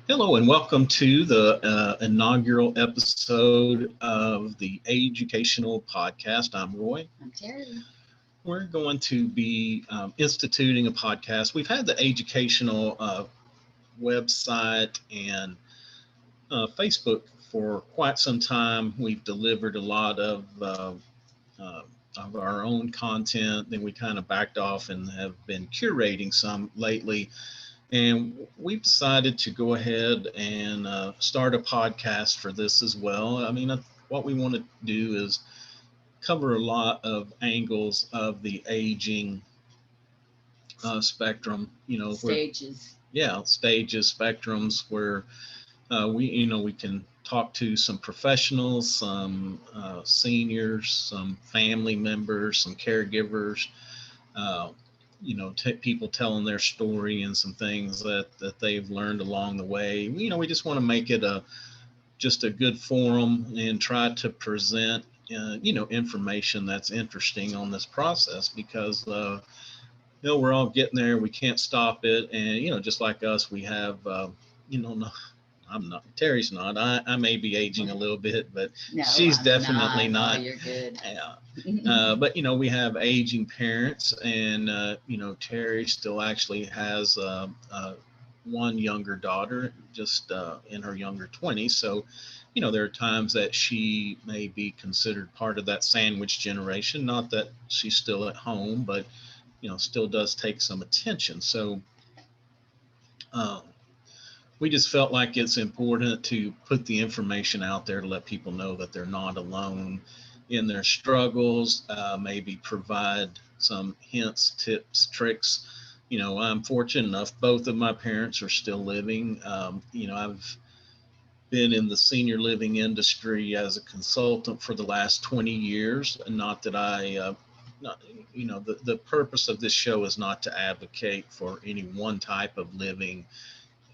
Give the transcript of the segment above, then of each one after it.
Hello and welcome to the inaugural episode of the AGEUcational Podcast. I'm Roy. I'm Terry. We're going to be instituting a podcast. We've had the AGEUcational website and Facebook for quite some time. We've delivered a lot of our own content. Then we kind of backed off and have been curating some lately. And we've decided to go ahead and start a podcast for this as well. I mean, what we want to do is cover a lot of angles of the aging spectrum, Stages. Stages, spectrums, where we can talk to some professionals, some seniors, some family members, some caregivers, people telling their story and some things that they've learned along the way. We just want to make it just a good forum and try to present, information that's interesting on this process because, we're all getting there. We can't stop it. And, just like us, we have, no, I'm not, Terry's not, I may be aging a little bit, but No, she's I'm definitely not. Oh, you're good. But we have aging parents, and Terry still actually has one younger daughter, just in her younger 20s. So, there are times that she may be considered part of that sandwich generation. Not that she's still at home, but still does take some attention. So, we just felt like it's important to put the information out there to let people know that they're not alone in their struggles, maybe provide some hints, tips, tricks. I'm fortunate enough, both of my parents are still living. I've been in the senior living industry as a consultant for the last 20 years. And not that the purpose of this show is not to advocate for any one type of living.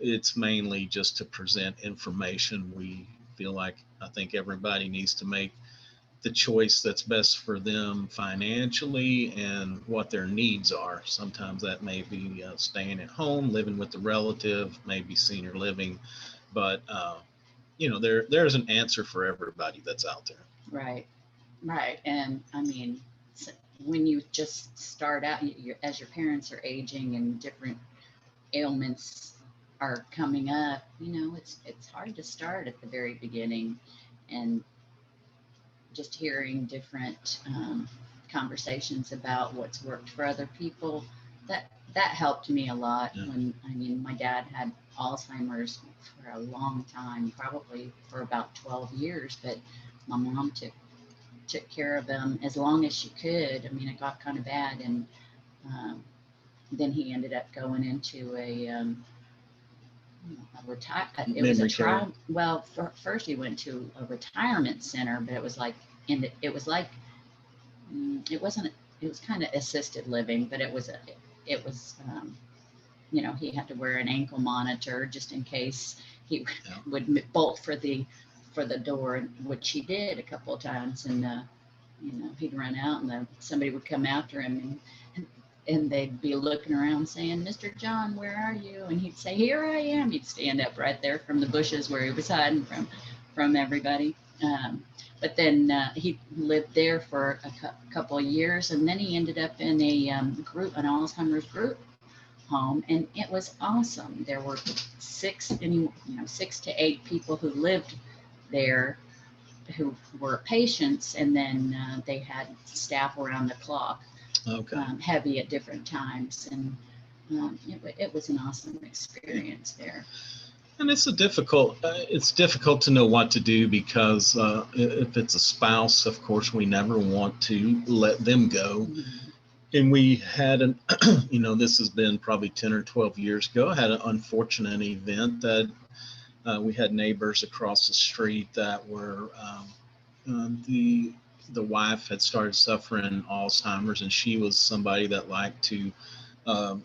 It's mainly just to present information. We feel like I think everybody needs to make the choice that's best for them financially and what their needs are. Sometimes that may be staying at home, living with a relative, maybe senior living, but there's an answer for everybody that's out there. Right. And I mean, when you just start out, as your parents are aging and different ailments are coming up, it's hard to start at the very beginning, and just hearing different conversations about what's worked for other people, that helped me a lot. Yeah. My dad had Alzheimer's for a long time, probably for about 12 years, but my mom took care of him as long as she could. It got kind of bad, and then he ended up going into a retire. It was a trial. Well, first he went to a retirement center, but it was like it wasn't. It was kind of assisted living, but it was he had to wear an ankle monitor just in case he would bolt for the door, which he did a couple of times, and he'd run out, and somebody would come after him, and they'd be looking around saying, "Mr. John, where are you?" And he'd say, "Here I am." He'd stand up right there from the bushes where he was hiding from everybody. But then he lived there for a couple of years, and then he ended up in an Alzheimer's group home, and it was awesome. There were 6 to 8 people who lived there who were patients, and then they had staff around the clock. Okay. Heavy at different times, and it was an awesome experience there. And it's difficult to know what to do because if it's a spouse, of course, we never want to let them go. Mm-hmm. And we had this has been probably 10 or 12 years ago. I had an unfortunate event that we had neighbors across the street that were the wife had started suffering Alzheimer's, and she was somebody that liked to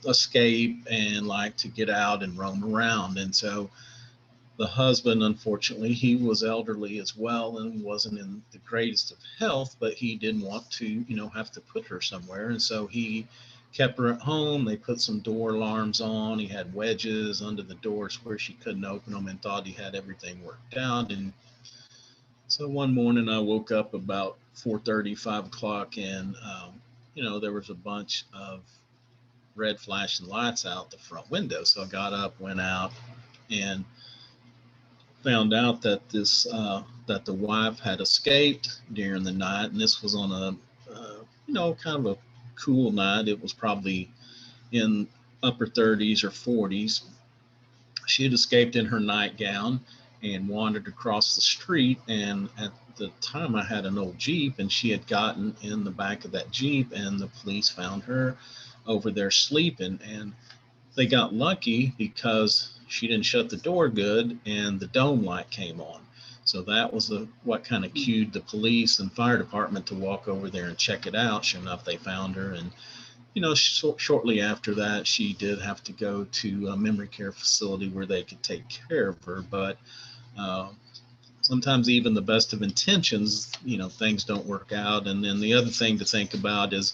escape and liked to get out and roam around. And so the husband, unfortunately, he was elderly as well and wasn't in the greatest of health, but he didn't want to, have to put her somewhere. And so he kept her at home. They put some door alarms on. He had wedges under the doors where she couldn't open them, and thought he had everything worked out. And so one morning I woke up about 4:30, 5 o'clock, and there was a bunch of red flashing lights out the front window. So I got up, went out, and found out that that the wife had escaped during the night, and this was on a kind of a cool night. It was probably in upper 30s or 40s. She had escaped in her nightgown and wandered across the street, and at the time I had an old Jeep, and she had gotten in the back of that Jeep, and the police found her over there sleeping. And they got lucky because she didn't shut the door good, and the dome light came on. So that was what kind of cued the police and fire department to walk over there and check it out. Sure enough, they found her. And shortly after that, she did have to go to a memory care facility where they could take care of her. But sometimes even the best of intentions, things don't work out. And then the other thing to think about is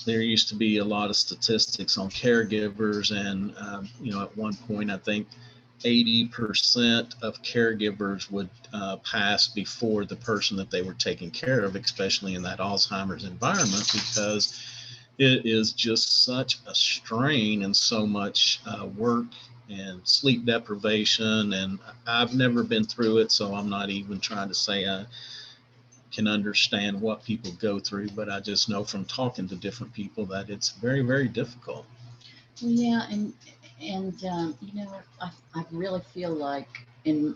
there used to be a lot of statistics on caregivers. And, at one point, I think 80% of caregivers would pass before the person that they were taking care of, especially in that Alzheimer's environment, because it is just such a strain and so much work and sleep deprivation. And I've never been through it, so I'm not even trying to say I can understand what people go through, but I just know from talking to different people that it's very, very difficult. Well, yeah, and I really feel like in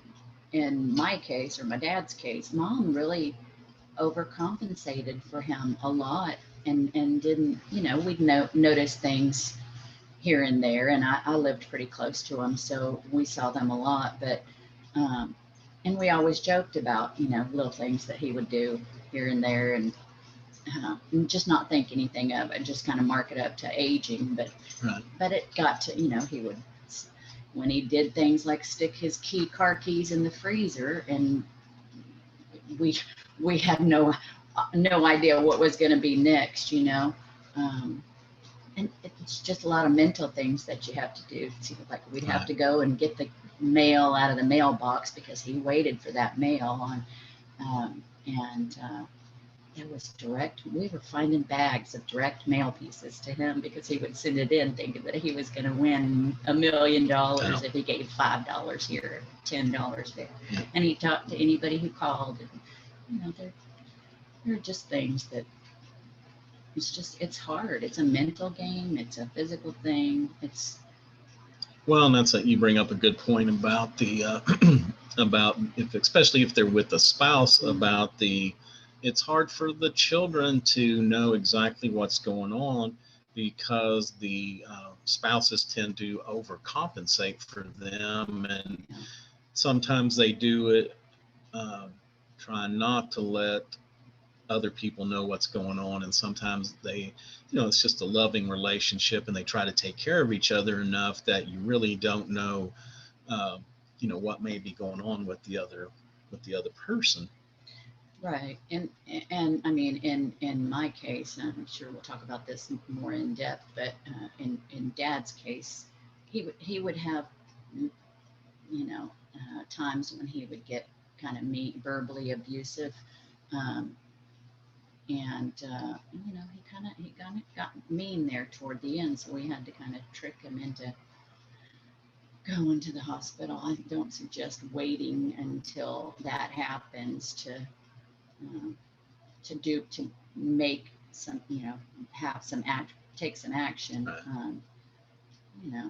my case, or my dad's case, Mom really overcompensated for him a lot, and didn't, we'd notice things here and there, and I lived pretty close to him, so we saw them a lot. But and we always joked about little things that he would do here and there, and just not think anything of it, just kind of mark it up to aging. But Right. But it got to, he would, when he did things like stick his car keys in the freezer, and we had no idea what was going to be next, and it's just a lot of mental things that you have to do. Like we'd have to go and get the mail out of the mailbox because he waited for that mail on, and it was we were finding bags of direct mail pieces to him because he would send it in thinking that he was going to win $1 million if he gave $5 here, $10 there. Yeah. And he talked to anybody who called, and there are just things that it's hard. It's a mental game. It's a physical thing. Well, and you bring up a good point about the about especially if they're with a spouse, about it's hard for the children to know exactly what's going on because the spouses tend to overcompensate for them, and sometimes they do it trying not to let other people know what's going on, and sometimes they, it's just a loving relationship, and they try to take care of each other enough that you really don't know, what may be going on with the other person. Right. And I mean, in my case, and I'm sure we'll talk about this more in depth, but in Dad's case, he would have, times when he would get kind of verbally abusive, and he kind of got mean there toward the end, so we had to kind of trick him into going to the hospital. I don't suggest waiting until that happens to make some, take some action. Right.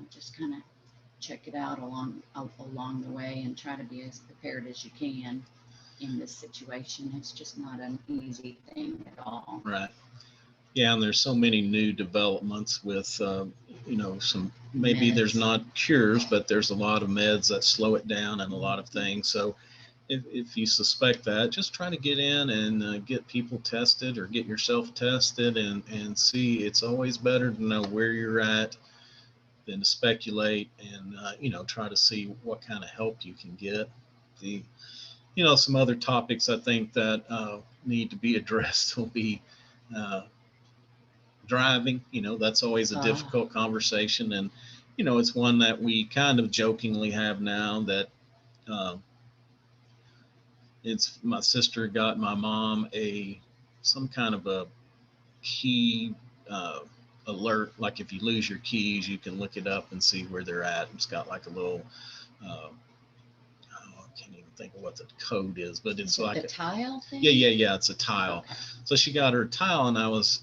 Just kind of check it out along the way, and try to be as prepared as you can in this situation. It's just not an easy thing at all. Right. Yeah, and there's so many new developments with, maybe Meds. There's not cures, but there's a lot of meds that slow it down and a lot of things. So if you suspect that, just try to get in and get people tested, or get yourself tested, and see. It's always better to know where you're at than to speculate, and, try to see what kind of help you can get. Some other topics I think that need to be addressed will be driving, that's always a difficult conversation. And, it's one that we kind of jokingly have now that um, it's my sister got my mom some kind of a key uh, alert. Like if you lose your keys, you can look it up and see where they're at. It's got like a little, uh, I can't even think of what the code is, but it's like a tile thing. Yeah. It's a tile. Okay. So she got her tile, and I was,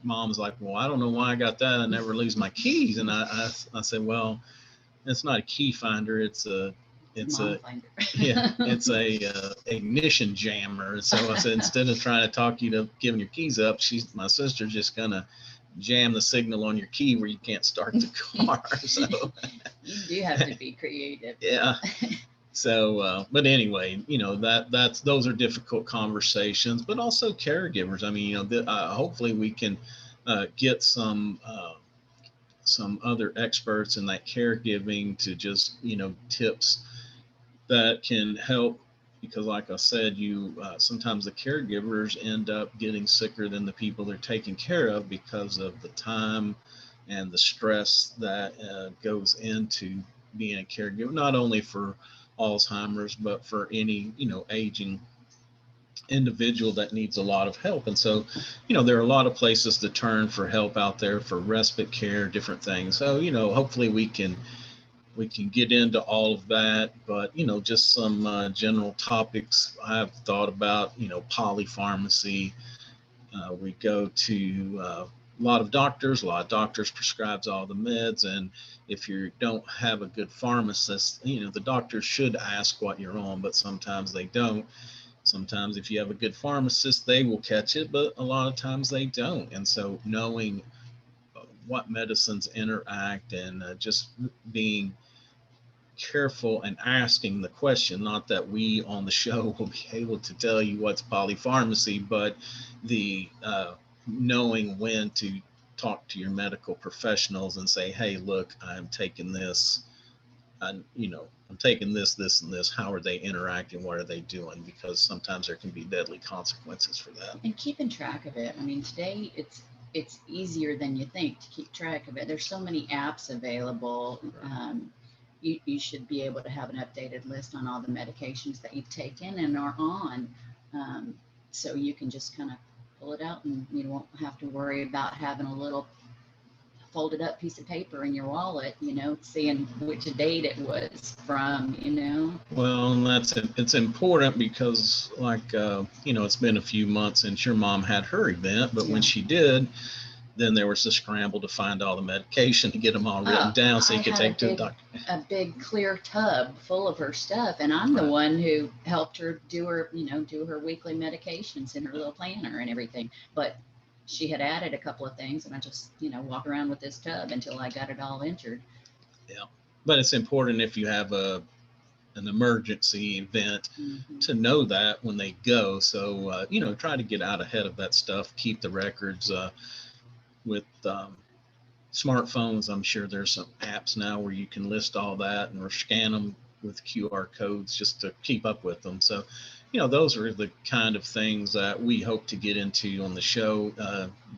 mom's like, well, I don't know why I got that. I never lose my keys. And I said, well, it's not a key finder. It's a ignition jammer. So I said, instead of trying to talk you to giving your keys up, my sister's just gonna jam the signal on your key where you can't start the car. So you do have to be creative. Yeah. So, but anyway, those are difficult conversations, but also caregivers. I mean, hopefully we can get some other experts in that caregiving to just, tips that can help, because like I said, sometimes the caregivers end up getting sicker than the people they're taking care of because of the time and the stress that goes into being a caregiver, not only for Alzheimer's, but for any, aging individual that needs a lot of help. And so, there are a lot of places to turn for help out there for respite care, different things. So, hopefully we can get into all of that, but just some general topics I've thought about. Polypharmacy. We go to a lot of doctors prescribes all the meds, and if you don't have a good pharmacist, the doctor should ask what you're on, but sometimes they don't. Sometimes if you have a good pharmacist, they will catch it, but a lot of times they don't. And so knowing what medicines interact and just being careful and asking the question, not that we on the show will be able to tell you what's polypharmacy, but the knowing when to talk to your medical professionals and say, hey, look, I'm taking this, I'm taking this, and this. How are they interacting? What are they doing? Because sometimes there can be deadly consequences for that. And keeping track of it. I mean, today it's easier than you think to keep track of it. There's so many apps available. Right. You should be able to have an updated list on all the medications that you've taken and are on. So you can just kind of pull it out, and you won't have to worry about having a little folded up piece of paper in your wallet, seeing which date it was from, Well, and it's important because it's been a few months since your mom had her event, but when she did, then there was a scramble to find all the medication to get them all written down so you could take to the doctor. A big clear tub full of her stuff, and I'm the one who helped her do her weekly medications in her little planner and everything. But she had added a couple of things, and I just, walk around with this tub until I got it all entered. Yeah, but it's important if you have an emergency event to know that when they go. So, try to get out ahead of that stuff. Keep the records. With smartphones, I'm sure there's some apps now where you can list all that or scan them with QR codes just to keep up with them. So, those are the kind of things that we hope to get into on the show.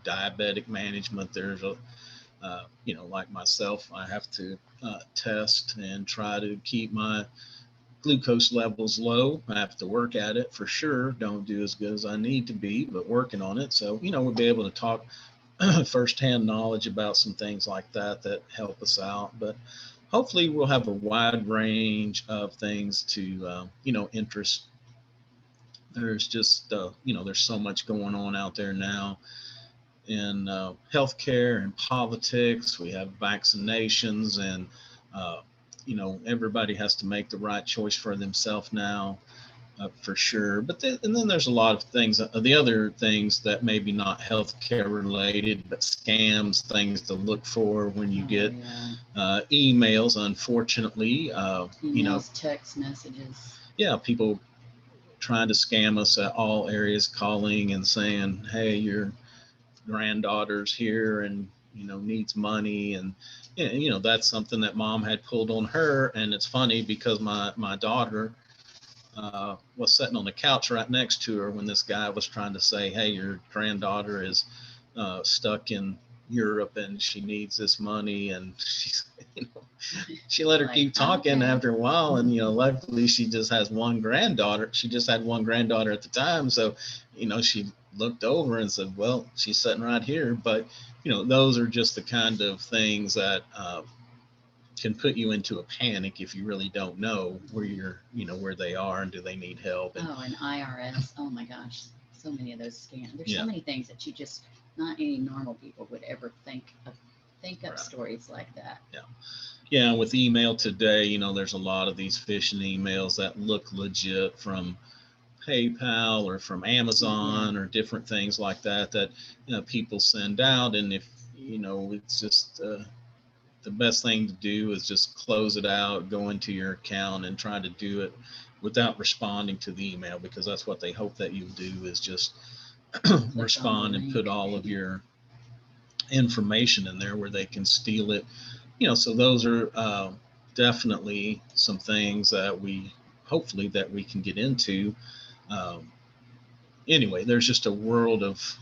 Diabetic management, there's like myself, I have to test and try to keep my glucose levels low. I have to work at it for sure. Don't do as good as I need to be, but working on it. So, we'll be able to talk firsthand knowledge about some things like that help us out. But hopefully we'll have a wide range of things to, interest. There's just, there's so much going on out there now in healthcare and politics. We have vaccinations and, everybody has to make the right choice for themselves now. For sure. But and then there's a lot of things, the other things that maybe not healthcare related, but scams, things to look for when you get emails, unfortunately. Emails, text messages. Yeah, people trying to scam us at all areas, calling and saying, hey, your granddaughter's here and, needs money. And, that's something that mom had pulled on her. And it's funny because my daughter, was sitting on the couch right next to her when this guy was trying to say, hey, your granddaughter is stuck in Europe and she needs this money, and she's, she let her Like, keep talking okay. after a while, and luckily she just has one granddaughter. She just had one granddaughter at the time, so she looked over and said, well, she's sitting right here. But those are just the kind of things that can put you into a panic if you really don't know where they are and do they need help. And IRS, oh my gosh, so many of those scams. There's Yeah. so many things that you just, not any normal people would ever think up Right. stories like that. Yeah, with email today, there's a lot of these phishing emails that look legit from PayPal or from Amazon or different things like that people send out. And if it's just the best thing to do is just close it out, go into your account and try to do it without responding to the email, because that's what they hope that you do, is just respond and put all of your information in there where they can steal it. So those are definitely some things that hopefully we can get into. Anyway, there's just a world of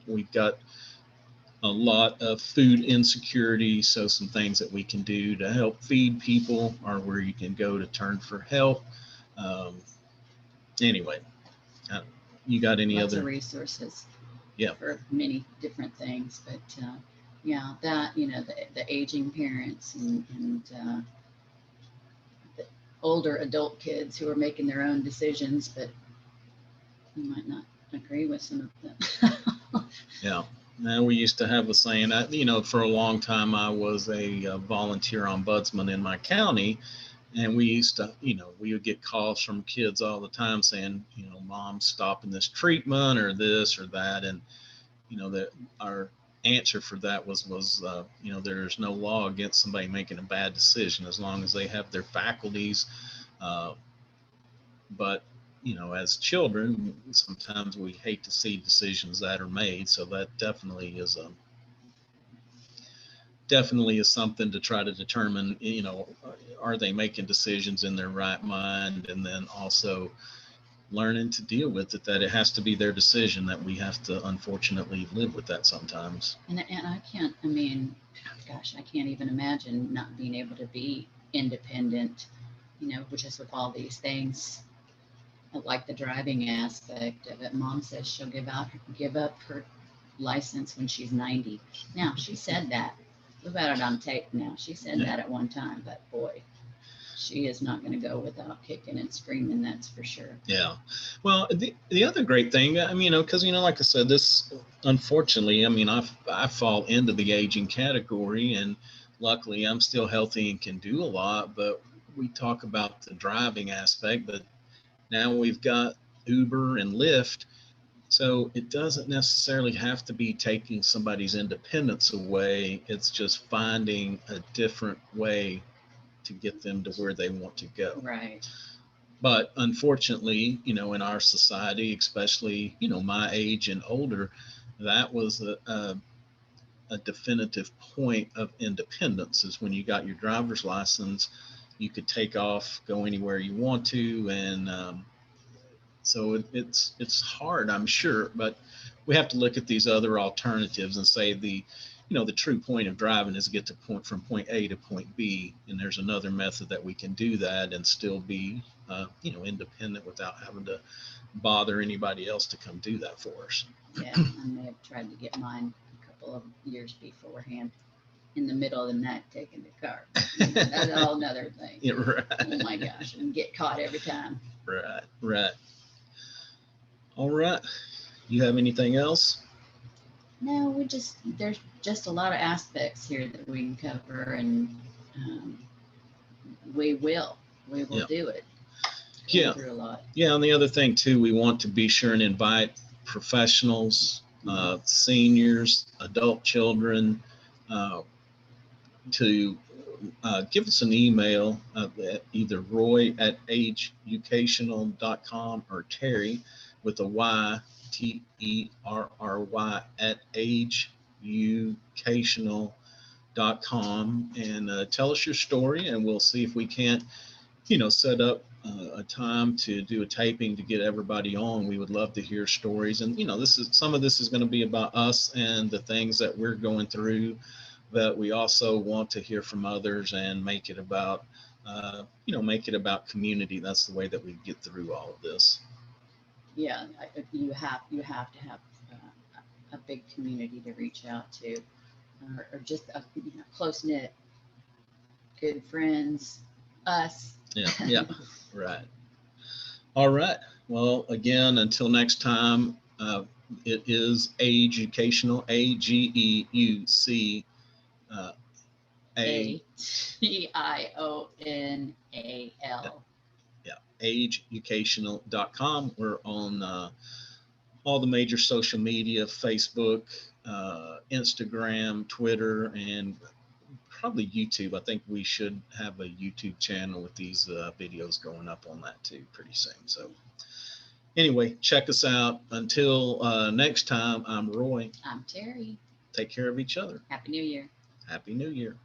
we've got a lot of food insecurity, so some things that we can do to help feed people are where you can go to turn for help. Anyway, you got any Lots other of resources Yeah. for many different things, but that the aging parents and the older adult kids who are making their own decisions, but you might not agree with some of them. Yeah. Now, we used to have a saying, for a long time, I was a volunteer ombudsman in my county, and we used to, we would get calls from kids all the time saying, Mom's stopping this treatment or this or that. And, that our answer for that was there's no law against somebody making a bad decision as long as they have their faculties. But as children, sometimes we hate to see decisions that are made. So that definitely is something to try to determine, are they making decisions in their right mind? And then also learning to deal with it, that it has to be their decision, that we have to unfortunately live with that sometimes. And I can't even imagine not being able to be independent, which is with all these things. Like the driving aspect of it. Mom says she'll give up her license when she's 90. Now, she said that. We've got it on tape now. She said that at one time, but boy, she is not going to go without kicking and screaming, that's for sure. Yeah. Well, the other great thing, because, like I said, this, unfortunately, I fall into the aging category, and luckily I'm still healthy and can do a lot, but we talk about the driving aspect, but now we've got Uber and Lyft. So it doesn't necessarily have to be taking somebody's independence away. It's just finding a different way to get them to where they want to go. Right. But unfortunately, in our society, especially, my age and older, that was a definitive point of independence, is when you got your driver's license, you could take off, go anywhere you want to. And so it's hard, I'm sure, but we have to look at these other alternatives and say the true point of driving is to get from point A to point B. And there's another method that we can do that and still be, independent without having to bother anybody else to come do that for us. Yeah, I may have tried to get mine a couple of years beforehand, in the middle of the night taking the car. That's a whole nother thing. Yeah, right. Oh my gosh, and get caught every time. Right. All right. You have anything else? No, there's just a lot of aspects here that we can cover, and we will do it. Yeah. Through a lot. Yeah. And the other thing too, we want to be sure and invite professionals, seniors, adult children, to give us an email at either roy@AGEUcational.com or Terry with a Y, TERRY at AGEUcational.com, and tell us your story, and we'll see if we can't, set up a time to do a taping to get everybody on. We would love to hear stories. And, some of this is going to be about us and the things that we're going through, but we also want to hear from others and make it about, make it about community. That's the way that we get through all of this. Yeah, you have to have a big community to reach out to, or just a close knit, good friends, us. Yeah, right. All right. Well, again, until next time, it is AGEUcational, AGEUC. AGEUcational. Yeah, AGEUcational.com. We're on all the major social media, Facebook, Instagram, Twitter, and probably YouTube. I think we should have a YouTube channel with these videos going up on that too pretty soon. So anyway, check us out. Until next time, I'm Roy. I'm Terry. Take care of each other. Happy New Year. Happy New Year.